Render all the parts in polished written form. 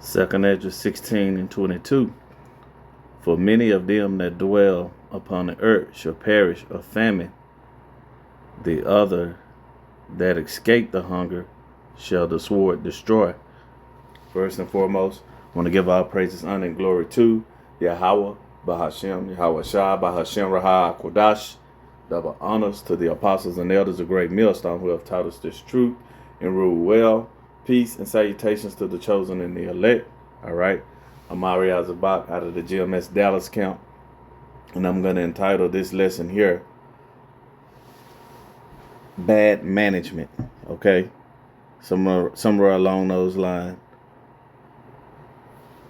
2 Ezra 16 and 22. For many of them that dwell upon the earth shall perish of famine. The other that escape the hunger shall the sword destroy. First and foremost, I want to give all praises, honor, and glory to Yahweh, Bahashem, Yahweh Shah, Bahashem Raha Kodash. Double honors to the apostles and elders of Great Millstone who have taught us this truth and rule well. Peace and salutations to the chosen and the elect. All right. I'm Ari Azabak out of the GMS Dallas camp. And I'm going to entitle this lesson here, Bad Management. Okay. Somewhere along those lines.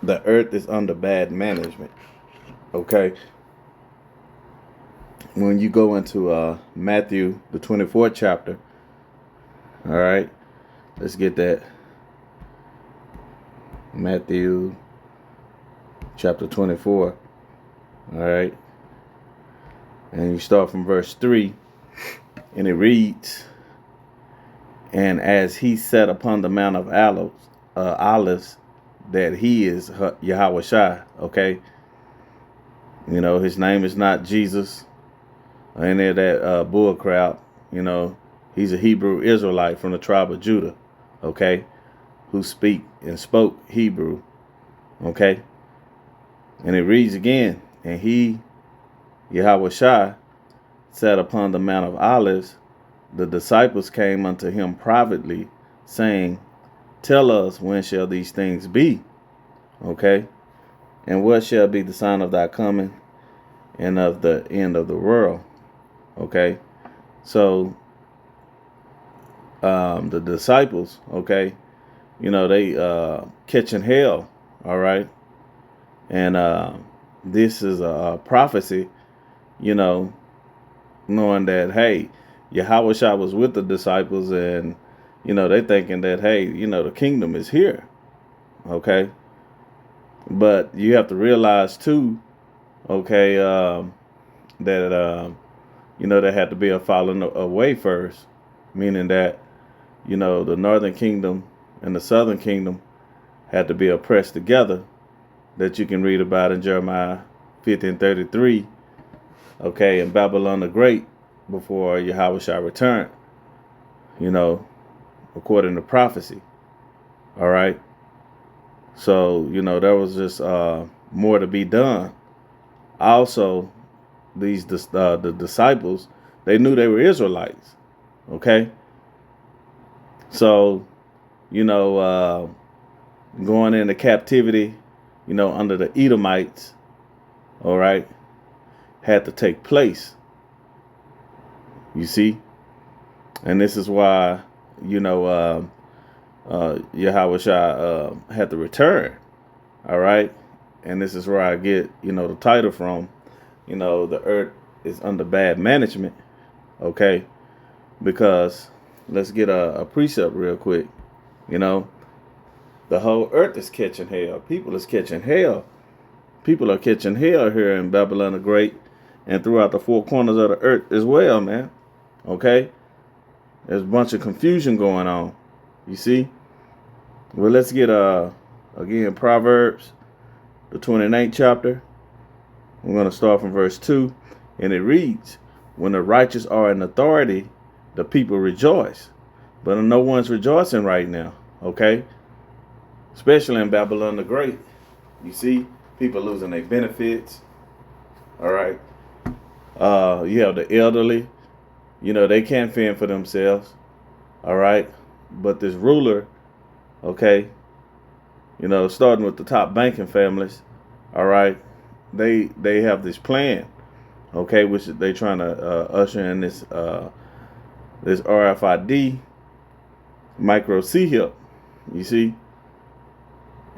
The earth is under bad management. Okay. When you go into Matthew, the 24th chapter. All right. Let's get that. Matthew chapter 24. All right. And you start from verse 3. And it reads, and as he sat upon the Mount of Olives, that he is Yahweh Shai. Okay. You know, his name is not Jesus or any of that bull crowd. You know, he's a Hebrew Israelite from the tribe of Judah. Okay. Who spoke Hebrew. Okay. And it reads again, and he, Yahweh Shai, sat upon the Mount of Olives. The disciples came unto him privately, saying, tell us, when shall these things be? Okay. And what shall be the sign of thy coming and of the end of the world? Okay. So, the disciples, okay, you know, they catching hell. All right. And this is a prophecy, you know, knowing that, hey, Yahweh Shai was with the disciples and, you know, they thinking that, hey, you know, the kingdom is here. Okay. But you have to realize, too, okay, that, you know, there had to be a falling away first, meaning that, you know, the northern kingdom and the southern kingdom had to be oppressed together, that you can read about in Jeremiah 50:33, okay, in Babylon the Great, before Yahweh shall return, you know, according to prophecy. All right. So, you know, there was just more to be done. Also, the disciples, they knew they were Israelites. Okay. So, you know, going into captivity, you know, under the Edomites, all right, had to take place. You see? And this is why, you know, Yahweh Shai had to return. All right. And this is where I get, you know, the title from. You know, the earth is under bad management. Okay. Because let's get a precept real quick. You know, the whole earth is catching hell. People is catching hell. People are catching hell here in Babylon the Great and throughout the four corners of the earth as well, man. Okay. There's a bunch of confusion going on. You see? Well, let's get again Proverbs, the 29th chapter. We're going to start from verse 2. And it reads, when the righteous are in authority, the people rejoice. But no one's rejoicing right now. Okay? Especially in Babylon the Great. You see? People losing their benefits. All right? You have the elderly. You know, they can't fend for themselves. All right? But this ruler, okay, you know, starting with the top banking families, all right, they have this plan, okay, which they trying to usher in this RFID micro C-HIP, you see?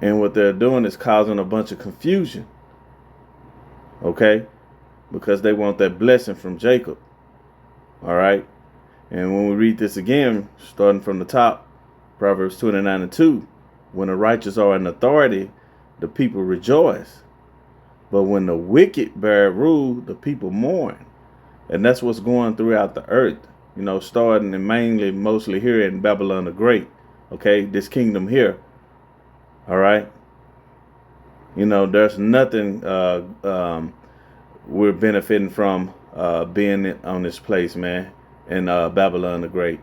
And what they're doing is causing a bunch of confusion, okay, because they want that blessing from Jacob, all right? And when we read this again, starting from the top, Proverbs 29:2, when the righteous are in authority, the people rejoice. But when the wicked bear rule, the people mourn. And that's what's going throughout the earth, you know, starting and mostly here in Babylon the Great. Okay, this kingdom here. All right. You know, there's nothing we're benefiting from being on this place, man, in Babylon the Great.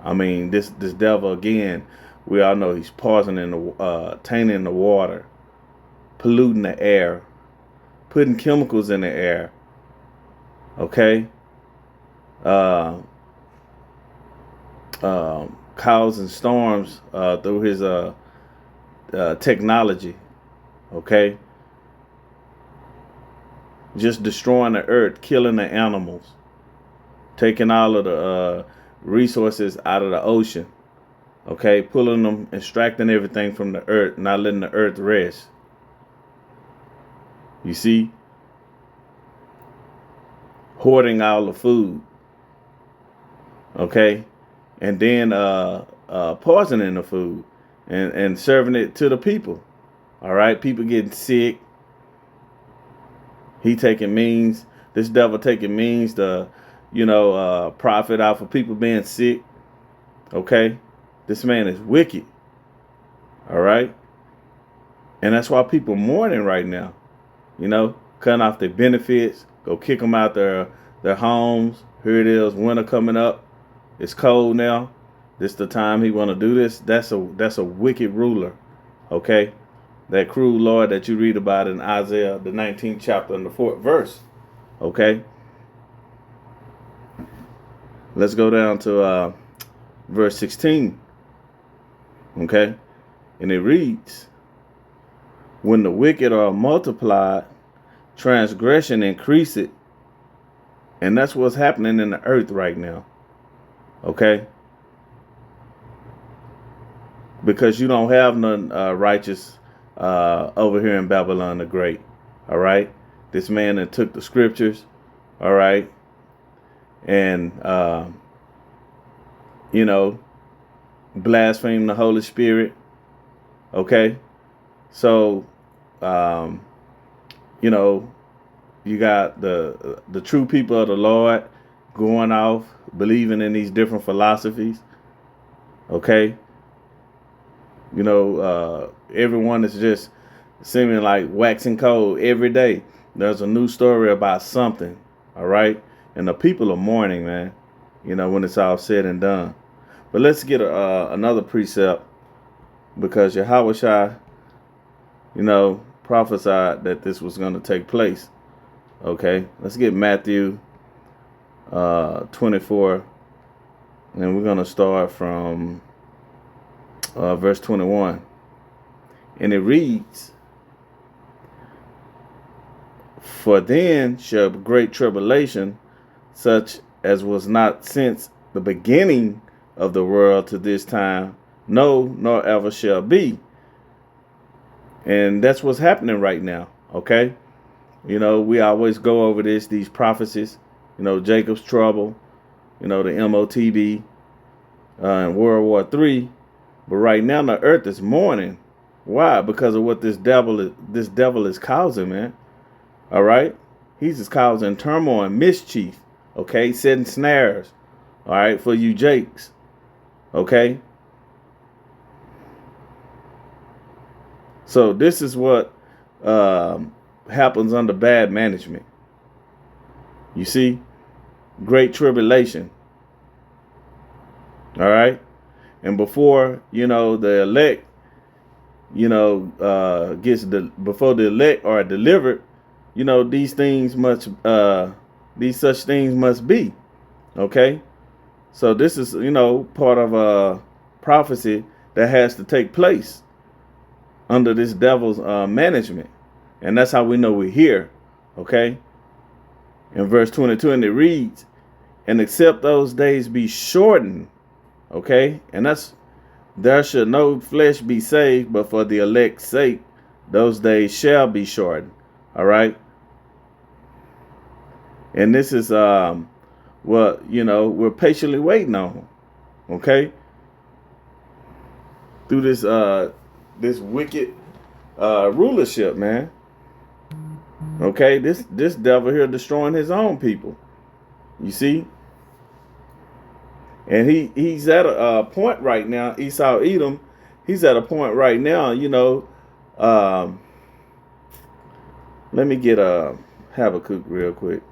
I mean, this devil again. We all know he's poisoning the, tainting the water, polluting the air, putting chemicals in the air. Okay, causing storms through his technology. Okay, just destroying the earth, killing the animals, taking all of the resources out of the ocean. Okay, pulling them, extracting everything from the earth, not letting the earth rest. You see, hoarding all the food. Okay, and then poisoning the food and serving it to the people. All right, people getting sick. He taking means. This devil taking means to, profit off of people being sick. Okay, this man is wicked. All right, and that's why people mourning right now. Cutting off their benefits. Go kick them out their homes. Here it is, winter coming up. It's cold now. This the time he want to do this. That's a wicked ruler. Okay, that cruel Lord that you read about in Isaiah the 19th chapter and the 4th verse. Okay, let's go down to verse 16. Okay, and it reads, when the wicked are multiplied, transgression increaseth. And that's what's happening in the earth right now. Okay, because you don't have none righteous over here in Babylon the Great. All right, this man that took the scriptures. All right, and blaspheme the Holy Spirit. Okay, so you got the true people of the Lord going off, believing in these different philosophies. Okay, everyone is just seeming like waxing cold every day. There's a new story about something. All right, and the people are mourning, man. When it's all said and done. But let's get another precept, because Yahushua, prophesied that this was going to take place. Okay, let's get Matthew 24, and we're going to start from verse 21. And it reads, for then shall great tribulation, such as was not since the beginning of the world to this time, no, nor ever shall be. And that's what's happening right now. Okay, we always go over these prophecies, Jacob's trouble, the MOTB, and World War III. But right now the earth is mourning. Why? Because of what this devil is causing, man. All right, he's just causing turmoil and mischief. Okay, setting snares. All right, for you Jakes. Okay. So this is what happens under bad management. You see, great tribulation. All right, and before the elect, before the elect are delivered, these such things must be. Okay, so this is part of a prophecy that has to take place under this devil's management. And that's how we know we're here. Okay, in verse 22, and it reads, and except those days be shortened. Okay, and that's, there should no flesh be saved, but for the elect's sake those days shall be shortened. All right, and this is what we're patiently waiting on. Okay, through this wicked rulership, man. Okay, this devil here destroying his own people. You see, and he's at a point right now. Esau Edom, he's at a point right now. Let me get Habakkuk real quick.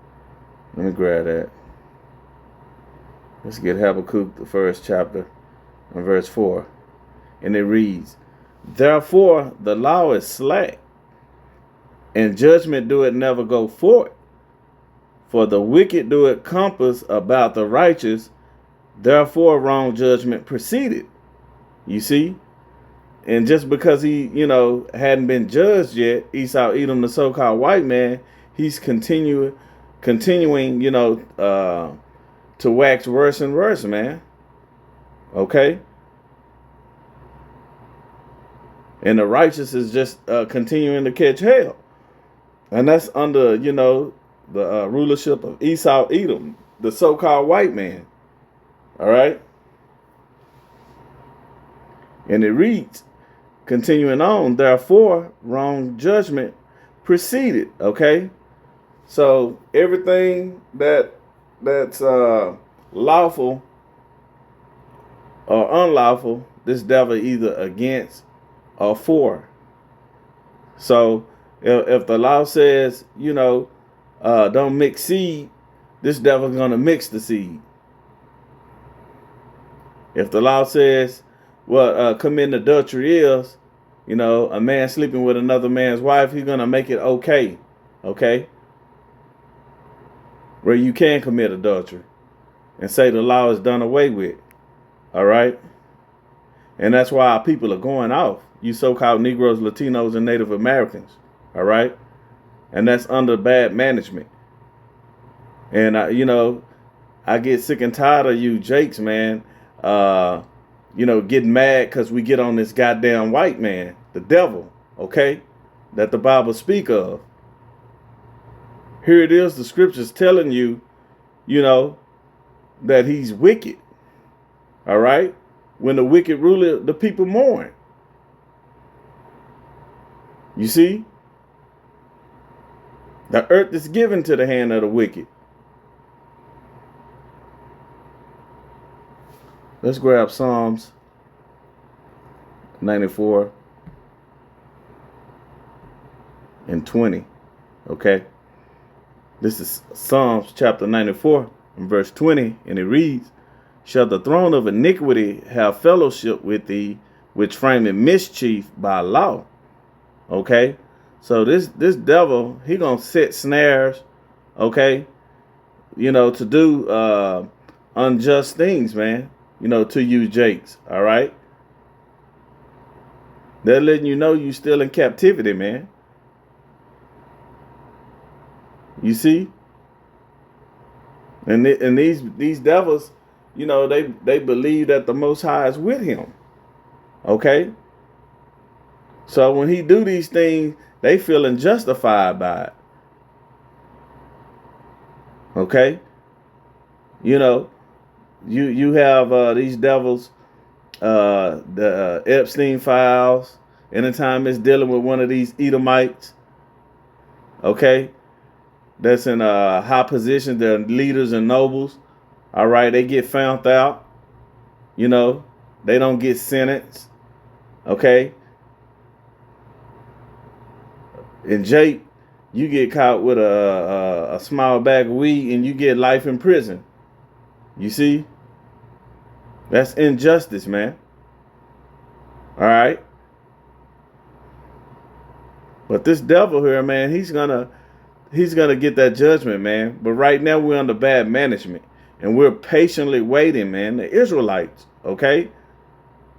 Let me grab that. Let's get Habakkuk, the first chapter, and verse 4. And it reads, Therefore the law is slack, and judgment do it never go forth. For the wicked do it compass about the righteous, therefore wrong judgment proceeded. You see? And just because he, hadn't been judged yet, Esau Edom, the so-called white man, he's continuing, to wax worse and worse, man. Okay? And the righteous is just continuing to catch hell. And that's under, the rulership of Esau Edom, the so-called white man. All right? And it reads, continuing on, therefore, wrong judgment proceeded. Okay? So everything that's lawful or unlawful, this devil either against or for. So if the law says, don't mix seed, this devil's going to mix the seed. If the law says what committing adultery is, a man sleeping with another man's wife, he's going to make it okay. Okay? Where you can commit adultery and say the law is done away with. All right? And that's why our people are going off. You so-called Negroes, Latinos, and Native Americans. All right? And that's under bad management. And, I get sick and tired of you jakes, man, getting mad because we get on this goddamn white man, the devil, okay, that the Bible speak of. Here it is, the scriptures telling you, that he's wicked. All right? When the wicked ruler, the people mourn. You see? The earth is given to the hand of the wicked. Let's grab Psalms 94 and 20. Okay? This is Psalms chapter 94 and verse 20, and it reads, Shall the throne of iniquity have fellowship with thee, which frameth mischief by law? Okay? So this devil, he gonna set snares, okay, to do unjust things, man, to you jakes, all right? They're letting you know you still in captivity, man. You see? And these devils, they believe that the Most High is with him. Okay? So when he do these things, they feeling justified by it. Okay? You have these devils, the Epstein files, anytime it's dealing with one of these Edomites, okay, that's in high positions, they're leaders and nobles, all right, they get found out, they don't get sentenced, okay? And Jake, you get caught with a small bag of weed and you get life in prison. You see? That's injustice, man. All right? But this devil here, man, he's gonna get that judgment, man. But right now we're under bad management. And we're patiently waiting, man. The Israelites, okay?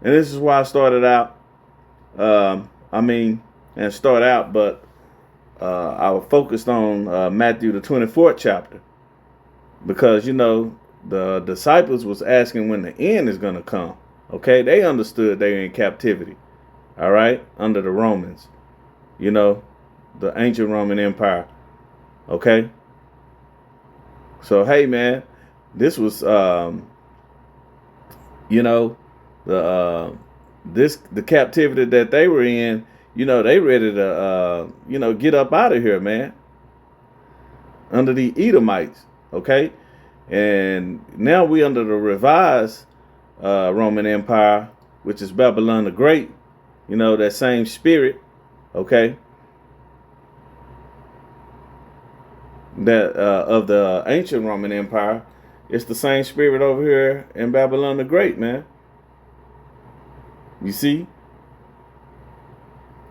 And this is why I started out. But I was focused on Matthew the 24th chapter. Because, the disciples was asking when the end is going to come. Okay? They understood they were in captivity. All right? Under the Romans. The ancient Roman Empire. Okay? So, hey, man. This was, the captivity that they were in, they ready to, get up out of here, man. Under the Edomites, okay? And now we under the revised Roman Empire, which is Babylon the Great, that same spirit, okay? that of the ancient Roman Empire. It's the same spirit over here in Babylon the Great, man. You see?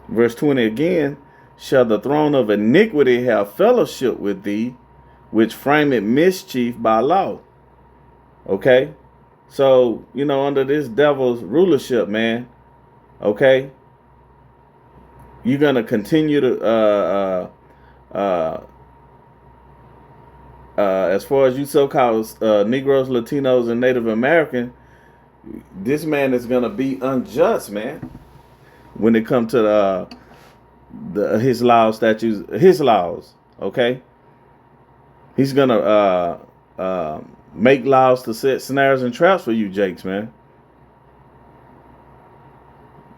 Verse 20 again, shall the throne of iniquity have fellowship with thee, which frameth mischief by law. Okay? So, under this devil's rulership, man, okay, you're going to continue to, as far as you so-called Negroes, Latinos, and Native American, this man is going to be unjust, man, when it comes to his laws, statutes, his laws, okay? He's going to make laws to set snares and traps for you, Jakes, man.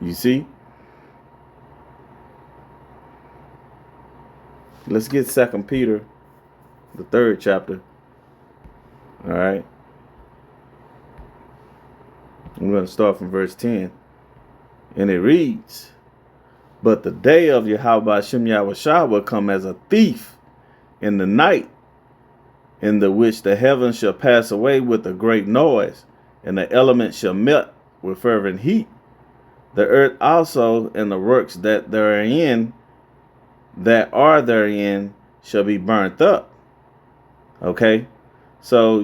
You see? Let's get 2 Peter, the 3rd chapter. All right. I'm going to start from verse 10. And it reads, but the day of Yahweh Shem Yahushua will come as a thief in the night, in the which the heavens shall pass away with a great noise, and the elements shall melt with fervent heat. The earth also and the works that are therein shall be burnt up. Okay? So,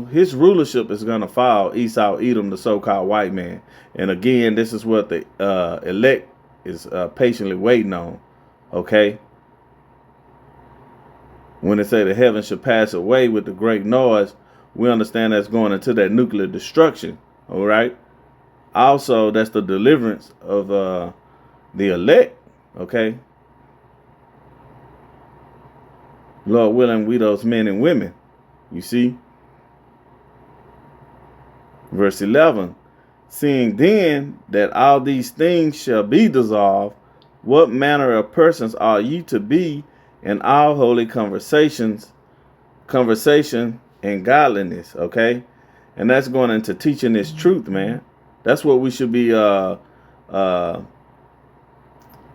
his rulership is going to fall, Esau, Edom, the so-called white man. And again, this is what the elect is patiently waiting on. Okay? When they say the heavens should pass away with the great noise, we understand that's going into that nuclear destruction. All right? Also, that's the deliverance of the elect. Okay? Lord willing, we those men and women. You see? Verse 11. Seeing then that all these things shall be dissolved, what manner of persons are ye to be in all holy conversation and godliness? Okay? And that's going into teaching this truth, man. That's what we should be that's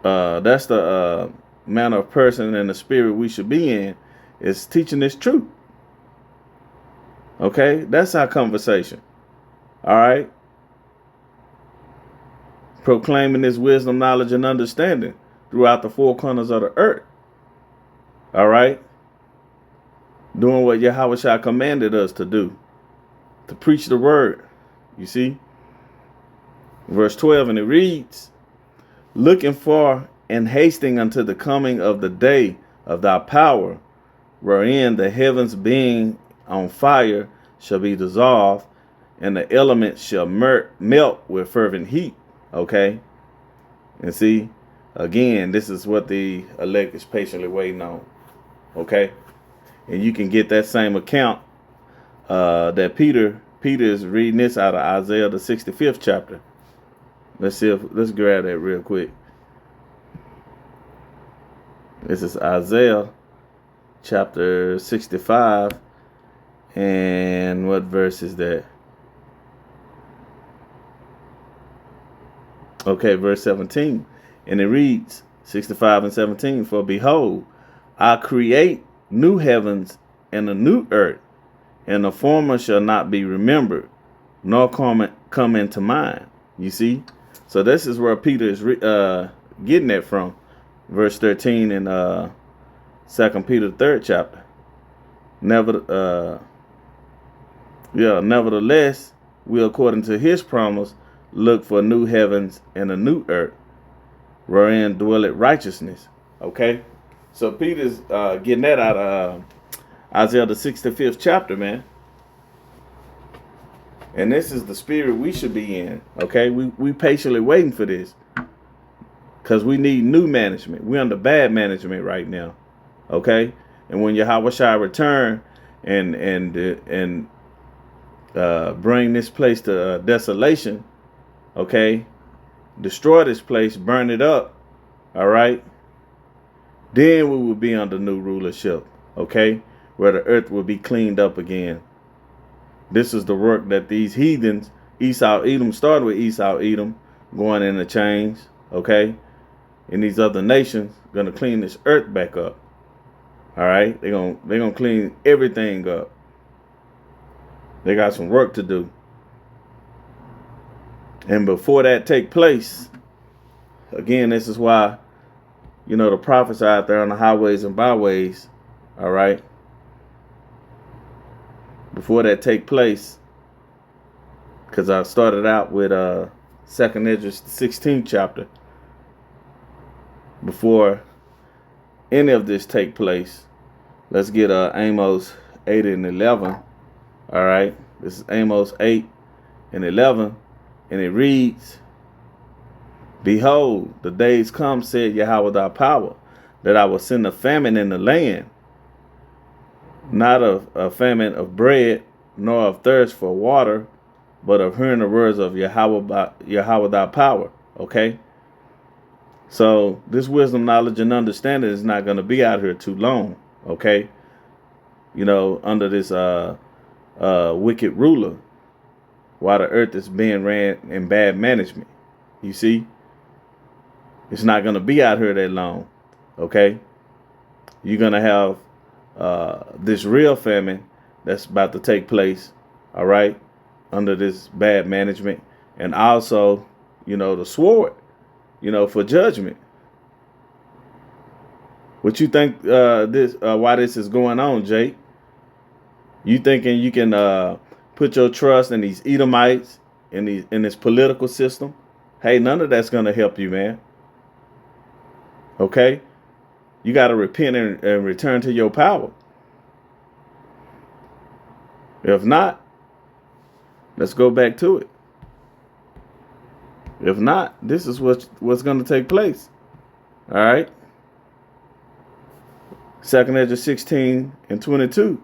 the manner of person and the spirit we should be in, is teaching this truth. Okay? That's our conversation. All right? Proclaiming this wisdom, knowledge, and understanding throughout the four corners of the earth. All right? Doing what Yahweh commanded us to do. To preach the word. You see? Verse 12, and it reads, looking for and hasting unto the coming of the day of thy power, wherein the heavens being on fire shall be dissolved, and the elements shall melt with fervent heat. Okay? And see, again, this is what the elect is patiently waiting on. Okay? And you can get that same account that Peter is reading this out of Isaiah, the 65th chapter. Let's grab that real quick. This is Isaiah chapter 65. And what verse is that? Okay, verse 17. And it reads, 65 and 17, for behold, I create new heavens and a new earth, and the former shall not be remembered, nor come into mind. You see? So this is where Peter is getting that from. Verse 13 in 2 Peter, 3rd chapter. Nevertheless, we, according to his promise, look for new heavens and a new earth, wherein dwelleth righteousness. Okay? So Peter's getting that out of Isaiah, the 65th chapter, man. And this is the spirit we should be in. Okay? We patiently waiting for this. Because we need new management. We're under bad management right now. Okay? And when Yahweh shall return and bring this place to desolation, okay, destroy this place, burn it up, all right, then we will be under new rulership, okay, where the earth will be cleaned up again. This is the work that these heathens, Esau, Edom, started with Esau, Edom, going in the chains, okay, and these other nations going to clean this earth back up, All right, they're gonna clean everything up. They got some work to do. And before that take place, again, this is why, the prophets are out there on the highways and byways. All right. Before that take place, because I started out with 2nd Esdras, the 16th chapter. Before any of this take place, let's get Amos 8 and 11. All right, this is Amos 8 and 11, and it reads, "Behold, the days come, said Yahweh thy power, that I will send a famine in the land, not of a famine of bread, nor of thirst for water, but of hearing the words of Yahweh thy power." Okay? So this wisdom, knowledge, and understanding is not going to be out here too long. Okay? Under this wicked ruler, while the earth is being ran in bad management. You see? It's not going to be out here that long. Okay? You're going to have this real famine that's about to take place. All right? Under this bad management. And also, the sword, for judgment. What you think why this is going on, Jake? You thinking you can put your trust in these Edomites, in this political system? Hey, none of that's going to help you, man. Okay? You got to repent and return to your power. If not, let's go back to it. If not, this is what's going to take place. All right? 2nd Esdras 16 and 22.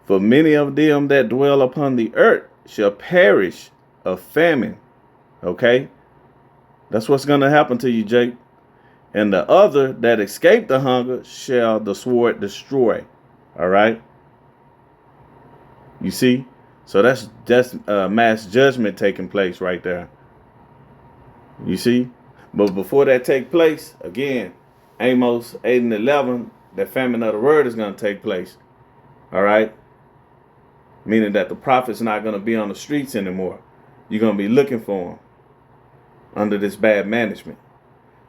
"For many of them that dwell upon the earth shall perish of famine." Okay? That's what's going to happen to you, Jake. "And the other that escape the hunger shall the sword destroy." All right? You see? So that's mass judgment taking place right there. You see? But before that take place, again, Amos 8 and 11, the famine of the word is going to take place. All right? Meaning that the prophet's not going to be on the streets anymore. You're going to be looking for them under this bad management.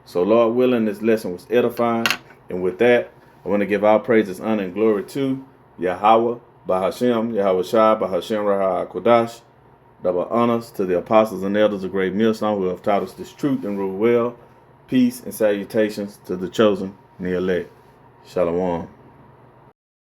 So Lord willing, this lesson was edifying. And with that, I want to give all praises, honor, and glory to Yahweh, Bahashem, Yahweh Shai, Bahashem Raha Kodash. Double honors to the apostles and elders of Great Millstone who have taught us this truth and rule well. Peace and salutations to the chosen and the elect. Shalom.